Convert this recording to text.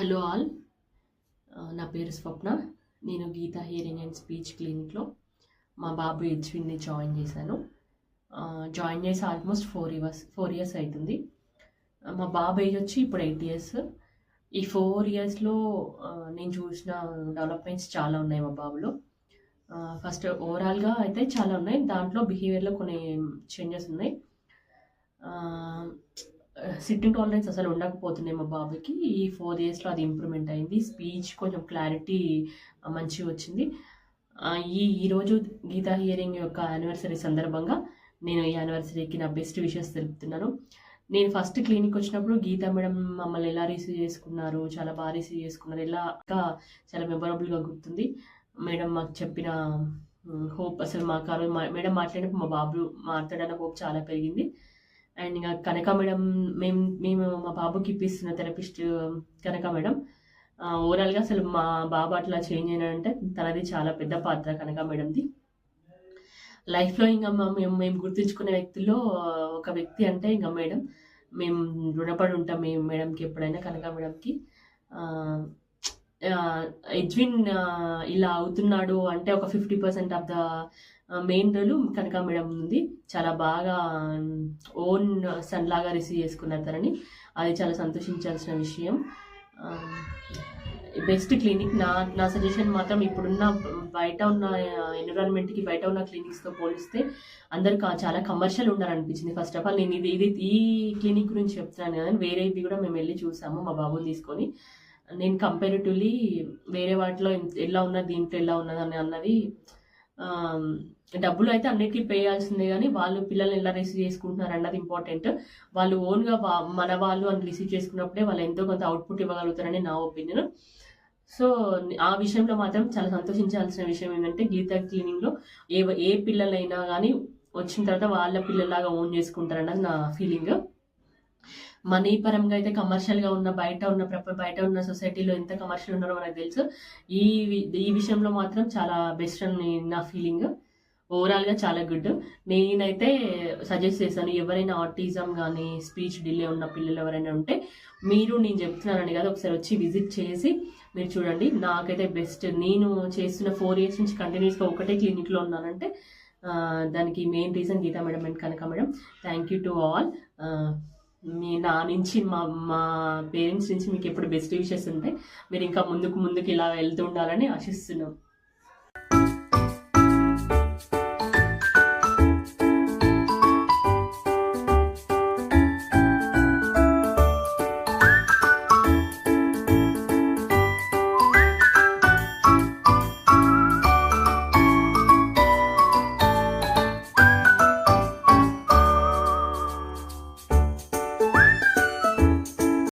Hello all, నా పేరు స్వప్న. నేను గీతా హియరింగ్ అండ్ స్పీచ్ క్లినిక్లో మా బాబు యజ్విన్ని జాయిన్ చేశాను. జాయిన్ చేసి ఆల్మోస్ట్ 4 ఇయర్స్ అవుతుంది. మా బాబు ఏజ్ వచ్చి ఇప్పుడు 8 ఇయర్స్. ఈ 4 ఇయర్స్లో నేను చూసిన డెవలప్మెంట్స్ చాలా ఉన్నాయి మా బాబులో. ఫస్ట్ ఓవరాల్గా అయితే చాలా ఉన్నాయి, దాంట్లో బిహేవియర్లో కొన్ని చేంజెస్ ఉన్నాయి. సిట్టింగ్ టాలరెన్స్ అసలు ఉండకపోతున్నాయి మా బాబుకి. ఈ 4 ఇయర్స్లో అది ఇంప్రూవ్మెంట్ అయింది. స్పీచ్ కొంచెం క్లారిటీ మంచిగా వచ్చింది. ఈరోజు గీతా హియరింగ్ యొక్క యానివర్సరీ సందర్భంగా నేను ఈ యానివర్సరీకి నా బెస్ట్ విషెస్ తెలుపుతున్నాను. నేను ఫస్ట్ క్లినిక్ వచ్చినప్పుడు గీతా మేడం మమ్మల్ని ఎలా రిసీవ్ చేసుకున్నారు, చాలా బాగా రిసీవ్ చేసుకున్నారు, ఎలా చాలా మెమొరబుల్గా గుర్తుంది. మేడం మాకు చెప్పిన హోప్, అసలు మాకు మేడం మాట్లాడినప్పుడు మా బాబు మాట్లాడన్న హోప్ చాలా పెరిగింది. అండ్ ఇంకా కనక మేడం, మేము మా బాబుకి ఇప్పిస్తున్న థెరపిస్ట్ కనక మేడం. ఓవరాల్గా అసలు మా బాబు అట్లా చేంజ్ అయినాడంటే తనది చాలా పెద్ద పాత్ర కనక మేడంది. లైఫ్లో ఇంకా మేము గుర్తుంచుకునే వ్యక్తుల్లో ఒక వ్యక్తి అంటే ఇంకా మేడం. మేము రుణపడి ఉంటాం మేము మేడంకి, ఎప్పుడైనా కనక మేడంకి. యజ్విన్ ఇలా అవుతున్నాడు అంటే ఒక 50% of the main role Kanaka madam ఉంది. చాలా బాగా ఓన్ సన్ లాగా రిసీవ్ చేసుకున్నారు తనని. అది చాలా సంతోషించాల్సిన విషయం. బెస్ట్ క్లినిక్ నా సజెషన్ మాత్రం ఇప్పుడున్న బయట ఉన్న ఎన్విరాన్మెంట్కి, బయట ఉన్న క్లినిక్స్తో పోలిస్తే అందరు చాలా కమర్షియల్ ఉండాలనిపించింది. ఫస్ట్ ఆఫ్ ఆల్ నేను ఈ క్లినిక్ గురించి చెప్తున్నాను కదా, వేరేవి కూడా మేము వెళ్ళి చూసాము మా బాబుని తీసుకొని. నేను కంపారిటివ్లీ వేరే వాటిలో ఎలా ఉన్నది, దీంట్లో ఎలా ఉన్నది అన్నది, డబ్బులు అయితే అన్నిటికీ పే చేయాల్సిందే, కానీ వాళ్ళు పిల్లల్ని ఎలా రిసీవ్ చేసుకుంటున్నారు అన్నది ఇంపార్టెంట్. వాళ్ళు ఓన్గా మన వాళ్ళు అని రిసీవ్ చేసుకున్నప్పుడే వాళ్ళు ఎంతో కొంత అవుట్పుట్ ఇవ్వగలుగుతారని నా ఒపీనియన్. సో ఆ విషయంలో మాత్రం చాలా సంతోషించాల్సిన విషయం ఏంటంటే గీతా క్లినిక్లో ఏ పిల్లలైనా కానీ వచ్చిన తర్వాత వాళ్ళ పిల్లలాగా ఓన్ చేసుకుంటారన్నది నా ఫీలింగ్. మనీ పరంగా అయితే కమర్షియల్గా ఉన్న బయట ఉన్న సొసైటీలో ఎంత కమర్షియల్ ఉన్నారో మనకు తెలుసు. ఈ విషయంలో మాత్రం చాలా బెస్ట్ అని నా ఫీలింగ్. ఓవరాల్గా చాలా గుడ్. నేనైతే సజెస్ట్ చేశాను, ఎవరైనా ఆటిజం కానీ స్పీచ్ డిలే ఉన్న పిల్లలు ఎవరైనా ఉంటే నేను చెప్తున్నానని కదా, ఒకసారి వచ్చి విజిట్ చేసి మీరు చూడండి. నాకైతే బెస్ట్. నేను చేస్తున్న 4 ఇయర్స్ నుంచి కంటిన్యూస్గా ఒకటే క్లినిక్లో ఉన్నానంటే దానికి main reason Geeta madam and Kanaka madam. Thank you to all. నా నుంచి మా పేరెంట్స్ నుంచి మీకు ఎప్పుడు బెస్ట్ విషెస్ ఉంటాయి. మీరు ఇంకా ముందుకు ఇలా వెళ్తూ ఉండాలని ఆశిస్తున్నాం.